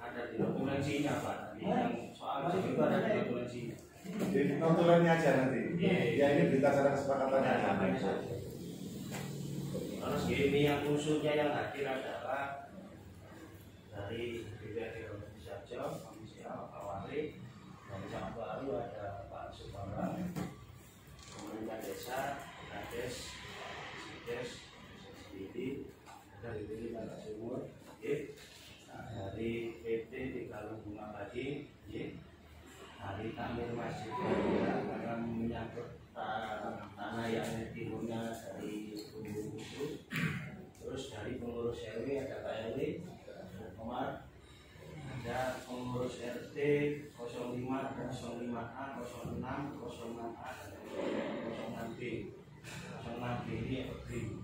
Ada di dokumentasinya Pak. Soal itu ada di dokumentasinya. Di notulennya aja nanti. Ya ini berita secara kesepakatannya. Terus ini yang unsurnya yang hadir adalah dari BPD Sajo, Komisial, Pak Wali, dari Camat Baru ada Pak Subara, Pemerintah Desa, Kades, Sides, Sendiri, dari Tanggak Sumur, dari PT Tigalung Bunga Padi, dari Tamir Masjid karena menyangkut tanah yang timurnya dari Gunung Khusus. Terus dari pengurus RW ada Pak RW, Komar, ada pengurus RT 05, 05A, 06, 06A, 06B, 06B ini evergreen.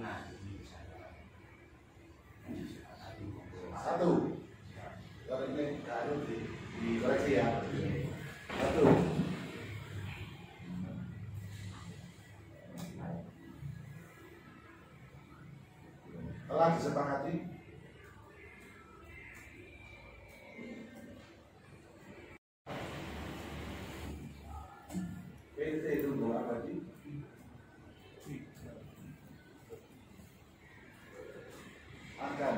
tengah. Satu. Kalau ini harus dikoreksi ya. Satu. Telah disepakati. PT itu untuk apa sih? Akan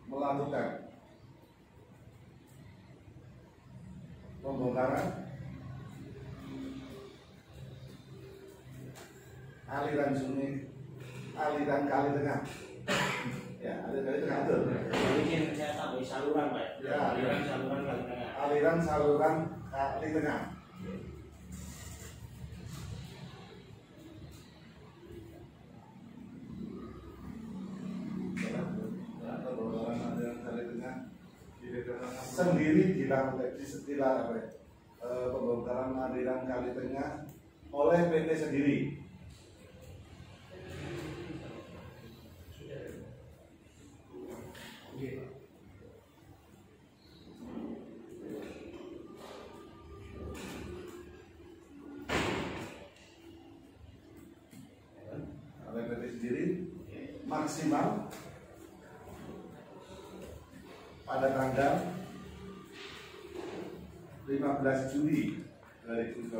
melakukan pembongkaran aliran sungai, aliran kali tengah. Ya, aliran kali tengah itu. Mungkin saya tambah saluran, Pak. Ya, Aliran saluran kali tengah. Aliran saluran kali tengah. Sendiri dilakukan pembongkaran aliran kali tengah oleh PT sendiri. Oleh PT sendiri maksimal pada tanggal 15 Juli 2023.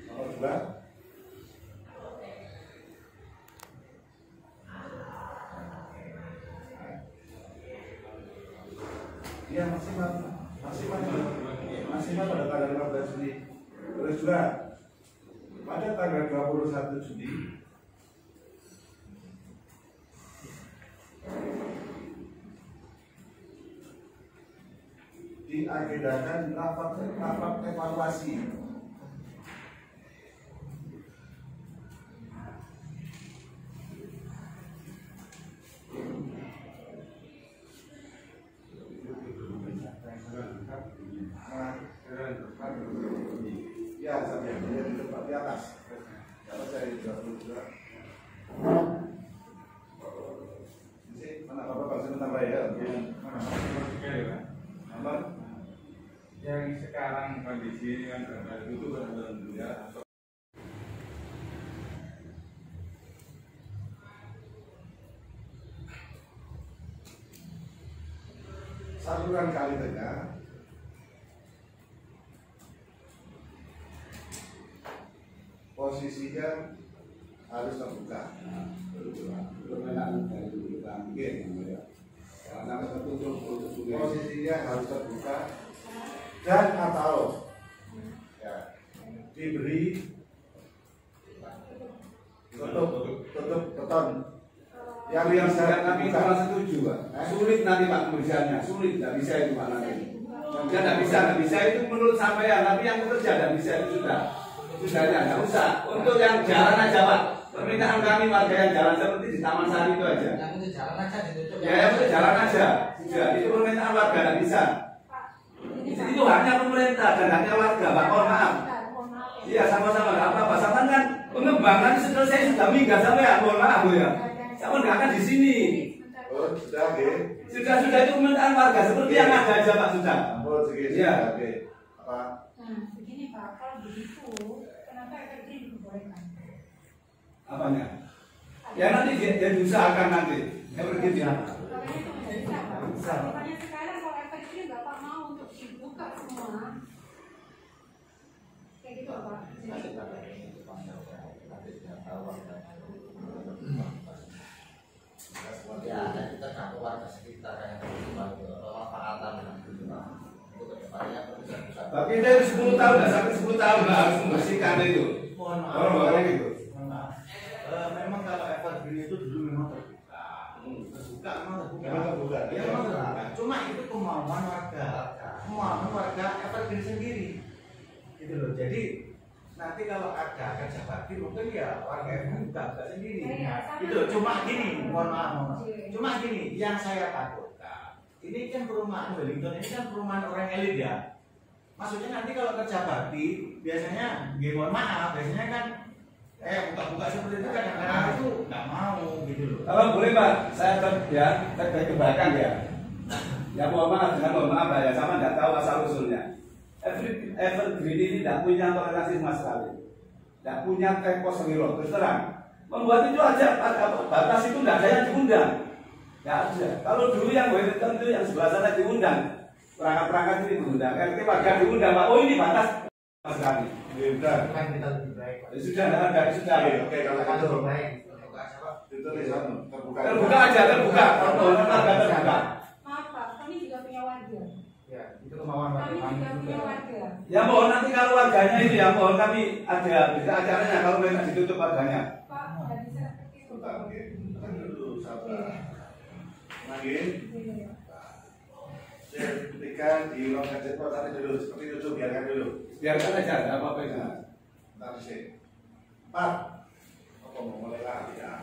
Nomor 2. Ya maksimal pada tanggal 15 Juli. Terus juga pada tanggal 21 Juli diagendakan rapat evaluasi ya sampai di tempat di atas. Kalau saya juga mana Bapak sebentar ya? Nomor yang sekarang kondisi kan itu benar-benar ya. Saluran kali tengah posisinya harus terbuka. Posisinya harus terbuka dan atau ya, diberi tutup beton yang bisa kami kurang setuju, Pak. Sulit nanti Pak pembersihannya, sulit, tidak bisa itu Pak nanti. Ya tidak bisa itu menurut sampean, tapi yang bekerja tidak bisa itu sudahnya, nggak usah. Untuk yang jalan aja Pak, permintaan kami warga yang jalan seperti di Taman Sari itu aja. Yang itu jalan aja ditutup. Ya yang itu jalan aja, sudah. Itu permintaan warga tidak bisa. Itu haknya pemerintah dan haknya warga, Pak. Mohon maaf. Iya sama-sama nggak apa-apa. Sama kan pengembangan selesai sudah minggat sampai ya, mohon maaf Bu ya. Sama nggak akan di sini. Oh, sudah, oke. Sudah itu permintaan warga seperti yang ada aja Pak sudah. Oh, segini. Iya. Oke. Apa? Nah, begini Pak, kalau begitu, kenapa evergreen diperbolehkan? Apanya? Ya nanti dia diusahakan nanti. Evergreen di apa? Kalau itu menjadi siapa? Makanya sekarang kalau evergreen Bapak mau untuk dibuka semua, kayak gitu Pak. Ya, dan kita tergantung warga sekitar yang manfaatan itu kedepannya bisa. Tapi dari 10 tahun, nggak sampai 10 tahun lah harus membersihkan itu. Mohon maaf. Kalau boleh gitu. Mohon maaf. Memang kalau evergreen itu dulu memang terbuka. Memang terbuka. Ya, memang terbuka. Cuma itu kemauan warga. Kemauan warga evergreen sendiri. Gitu loh. Jadi nanti kalau ada kerja bakti mungkin ya warga evergreen buka sendiri. Gitu. Cuma gini, mohon maaf. Cuma gini, yang saya takutkan ini kan perumahan Wellington, ini kan perumahan orang elit ya. Maksudnya nanti kalau kerja bakti biasanya, mohon maaf, biasanya kan buka-buka seperti itu kadang-kadang itu nggak mau gitu loh. Kalau boleh Pak, saya terkait ke belakang ya. Ya mohon maaf, dengan mohon maaf ya, sama nggak tahu asal usulnya. Evergreen ini tidak punya toleransi sama sekali, tidak punya tempo sengiro. Terus terang, membuat itu aja batas itu nggak ada yang diundang, nggak ada. Kalau dulu yang Wellington itu yang sebelah sana diundang, perangkat-perangkat ini diundang, RT warga diundang, Pak. Oh ini batas sama sekali. Sudah. Kan kita lebih baik. Sudah ada, sudah. Oke, kalau Kan itu lebih baik. ditulis terbuka. Terbuka aja, terbuka. Permohonan warga terbuka. Maaf Pak, kami juga punya warga. Ya, itu kemauan Kami warga. juga punya warga. Ya mohon nanti kalau warganya itu ya mohon kami ada bisa acaranya kalau memang ditutup warganya. Pak, nggak bisa seperti itu. Sebentar, oke. Tenang dulu, sabar. Lagi. Ketika diulangkan jadwal tadi dulu, seperti itu biarkan dulu. Biarkan aja, ada apa-apa itu. Ntar sih. Pak, apa mau mulai lagi ya?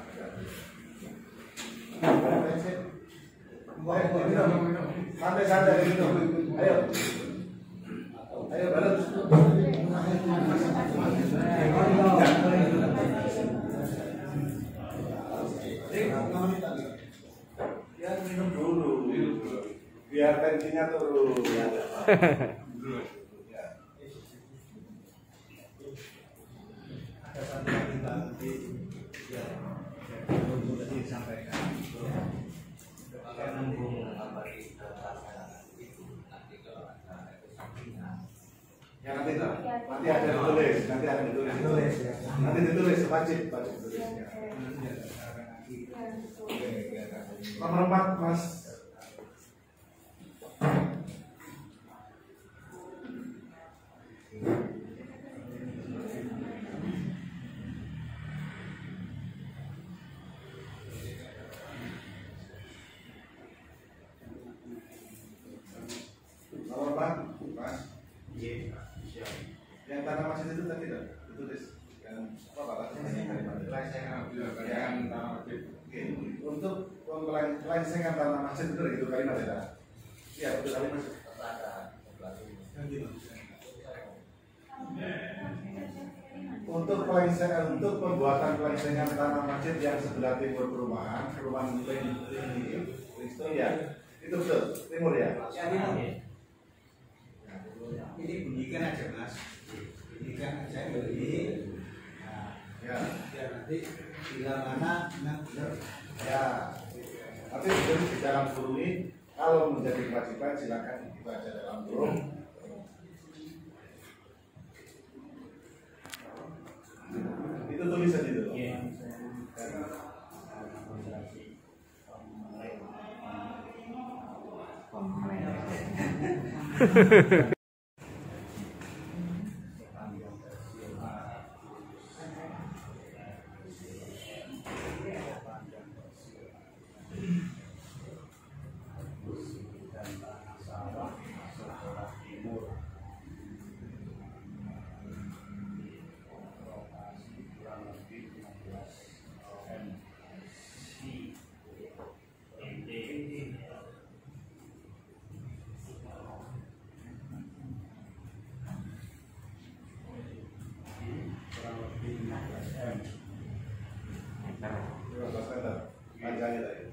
Santai-santai minum. Ayo. Ayo balance. Ya minum dulu. Biar tensinya turun. Ada satu lagi Pak, nanti ya untuk tadi disampaikan. Saya nunggu apa itu nanti kalau ada Ya nanti ada ditulis, nanti ada ditulis. Nanti ditulis wajib tulisnya. Nomor 4 Mas. Nomor 4 Mas. Yang tanah masjid itu tadi tidak ditulis. Yang apa batasnya? Yang tanah masjid. Oke. Untuk pelencengan tanah masjid itu kalimat ya? Iya, itu kalimat. Untuk pelencengan, untuk pembuatan pelencengan tanah masjid yang sebelah timur perumahan Listo ya, itu betul timur ya. Ini bunyikan aja Mas, bunyikan aja beri. Ya. Biar nanti bila mana benar. Ya. Tapi di dalam burung ini kalau menjadi kewajiban silakan dibaca dalam burung. Itu tulisan itu. Panjangnya tadi.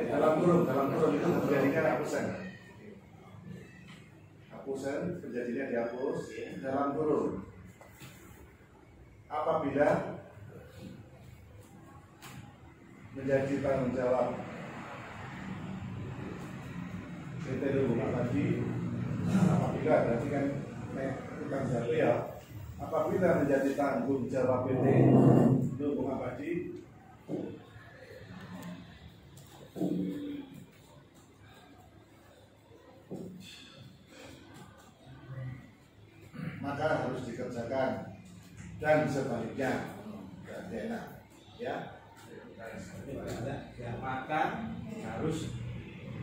Dalam kurung itu menjadikan hapusan terjadinya dihapus dalam kurung. Apabila menjadi tanggung jawab PT Bunga Abadi, apabila berarti kan bukan jatuh ya, apabila menjadi tanggung jawab PT Bunga Abadi maka harus dikerjakan dan sebaliknya, berarti enak ya. Yang makan harus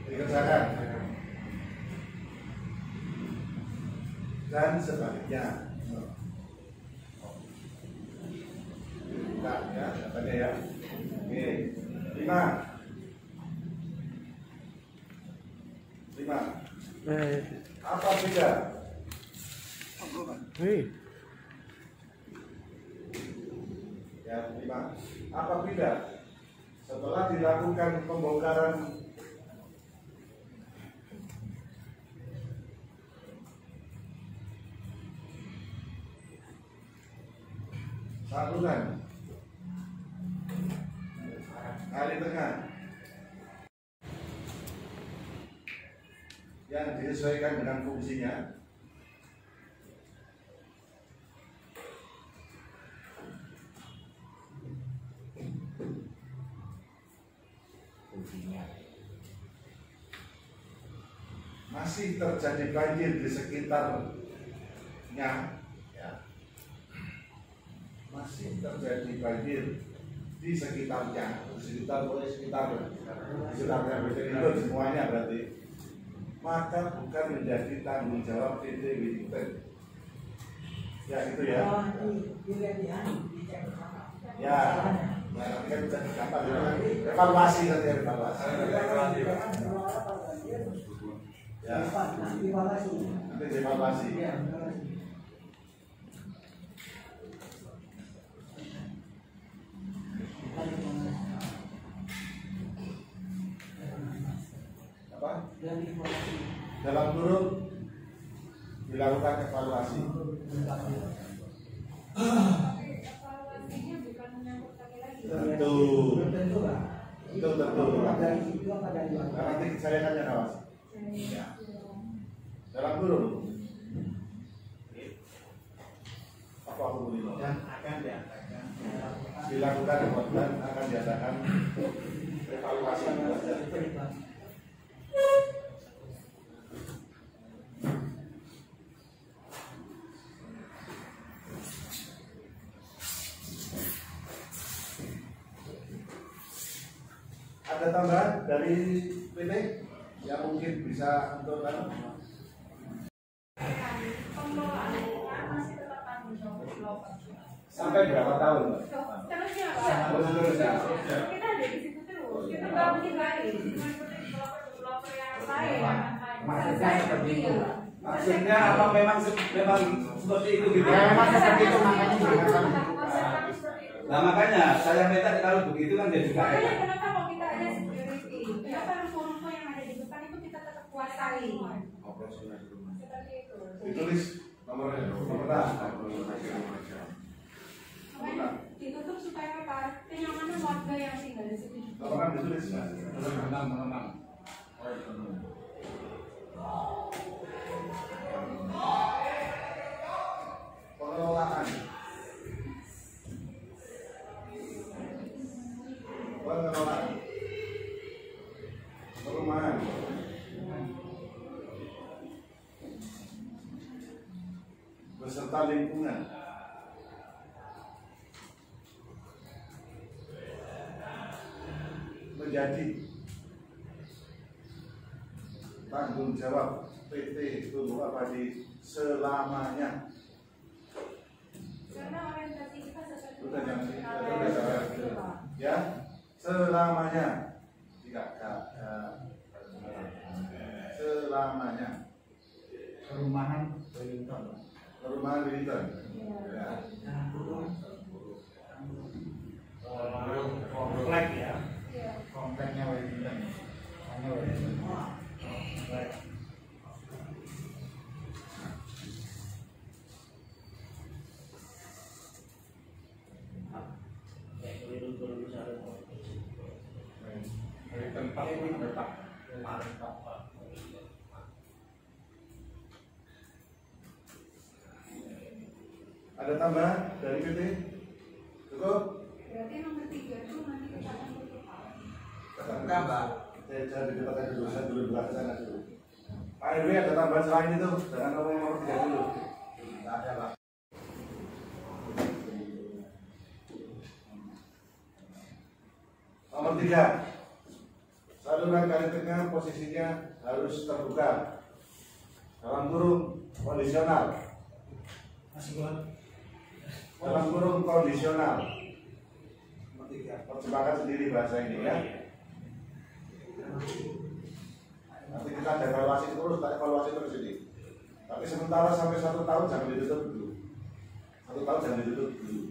dikerjakan. Dan sebaliknya. Nah, ya, katanya ya. Oke, 5. Apa beda? Ya, 5. Apa beda? Setelah dilakukan pembongkaran saluran kali tengah yang disesuaikan dengan fungsinya, masih terjadi banjir di sekitarnya, ya. Masih terjadi banjir di sekitarnya, sekitarnya itu semuanya berarti, maka bukan menjadi tanggung jawab PT Wellington. Ya itu ya. Ya, nanti kan bisa dicatat ya. Evaluasi nanti evaluasi. Ya, nanti evaluasi. Apa? Dalam kurung dilakukan evaluasi. Evaluasinya bukan menyangkut kami lagi. Tentu. Nah, nanti saya akan ngawas. Ya. Dalam kurung. Apa aku boleh? dan akan diadakan Dilakukan dan akan diadakan evaluasi. Ada tambahan dari PT yang mungkin bisa untuk Pengelolaannya masih tetap tanggung jawab developer. Sampai berapa tahun, Mbak? Terusnya Pak. Terusnya. Kita ada di situ terus. Kita nggak mungkin lari. Cuma seperti developer yang lain. Maksudnya seperti itu. Maksudnya apa memang seperti itu gitu? Ya, memang seperti itu, makanya juga. Nah makanya saya minta kalau begitu kan jadi juga Makanya enak. kenapa kalau kita ada security? Kenapa ruko-ruko yang ada di depan itu kita tetap kuasai? Seperti itu. ditulis nomornya, Makanya ditutup supaya apa? Kenyamanan warga yang tinggal di situ. nomornya ditulis. Pengelolaan. Pengelolaan. Perumahan. Beserta lingkungan. Menjadi tanggung jawab PT Tumbuh Abadi selamanya. Karena orientasi kita seperti Sudah jangan itu, Pak. ya, selamanya. Tidak, selamanya. perumahan Wellington. Perumahan Wellington. Ya. Komplek ya, Iya. kompleknya Wellington. Hanya Wellington. Komplek. Dari tempat letak. Ada tambahan dari PT? Cukup? Berarti nomor 3 itu nanti kita akan tutup. Enggak, Mbak. Saya di depan dulu, saya dulu belah sana dulu. Pak RW ada tambahan selain itu, dengan nomor 3 dulu. Enggak ada, Pak. Nomor 3. Saluran kali tengah posisinya harus terbuka dalam kurung kondisional. Dalam kurung kondisional. Terjemahkan sendiri bahasa ini ya. Nanti kita ada evaluasi terus ini. Tapi sementara sampai 1 tahun jangan ditutup dulu. 1 tahun jangan ditutup dulu.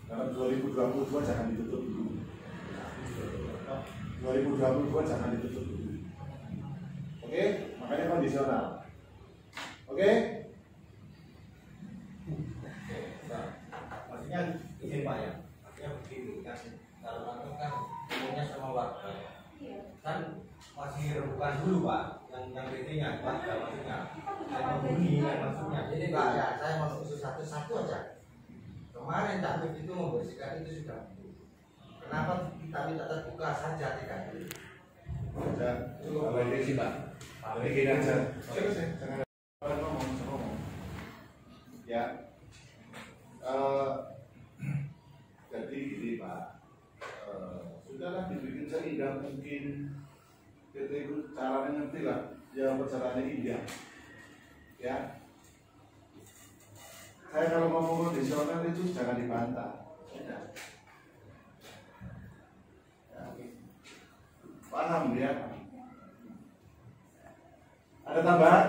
Dalam 2022 jangan ditutup dulu. 2022 jangan ditutup dulu. Oke, makanya kondisional. Oke? Maksudnya ini Pak ya, maksudnya begini kan, kalau nanti kan umumnya sama warga kan masih rebukan dulu Pak, yang PT-nya warga maksudnya, saya menghuni maksudnya. Jadi Pak ya, saya mau khusus satu aja. Kemarin Cak itu membersihkan itu sudah. Kenapa kita minta terbuka saja tidak dulu? Kalau ini sih Pak, bikin aja. Jangan ngomong. Ya. Jadi gini Pak, sudahlah dibikin seindah mungkin. PT itu caranya ngerti lah, ya perjalanannya indah. Ya. Saya kalau ngomong kondisional itu jangan dibantah. Ya. Paham ya? Ada tambahan?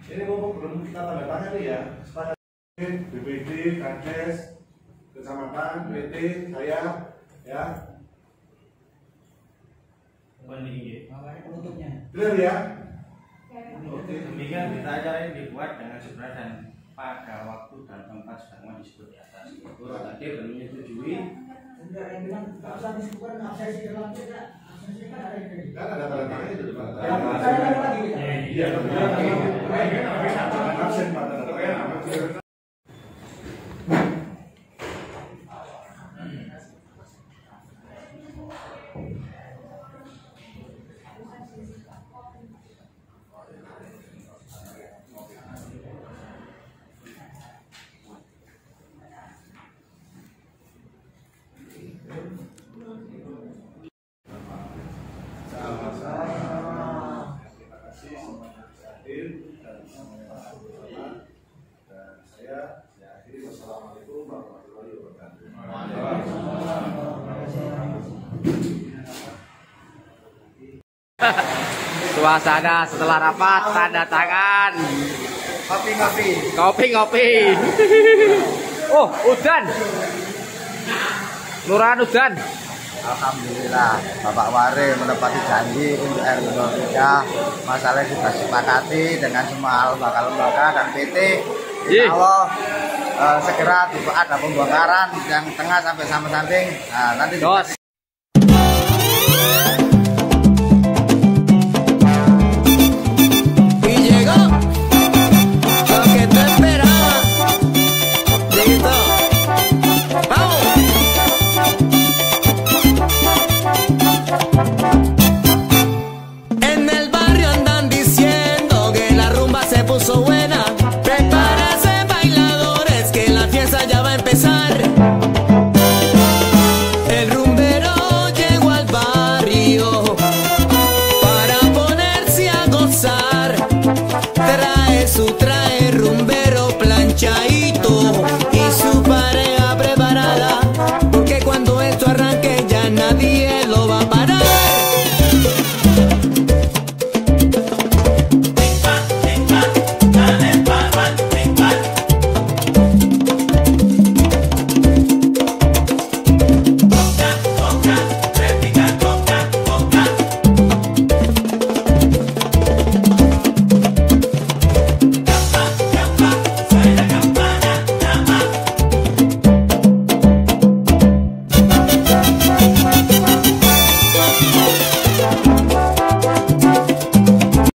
Ini mumpung belum kita tanda tangan ya. Sepakat BPD, Kades, Kecamatan, PT, saya, ya. Penutupnya. Clear ya? Demikian berita acara ini dibuat dengan segera dan pada waktu dan tempat sedang disebut di atas. Tadi belum menyetujui. Sudah yang bilang tak usah diskusikan absensi dalam tidak. Absensi kan ada yang Kan ada tanda tangan itu Pak. Iya. Absen Pak, tanda tangan. Terima kasih semuanya hadir dan sama-sama. Dan saya akhiri wassalamualaikum warahmatullahi wabarakatuh. Suasana setelah rapat tanda tangan. Kopi. Oh, udan. Lurahan udan. Alhamdulillah Bapak Wari menepati janji untuk Air Indonesia. Masalah sudah disepakati dengan semua lembaga dan PT. Insya Allah segera ada pembongkaran yang tengah sampai sama samping. Nah, nanti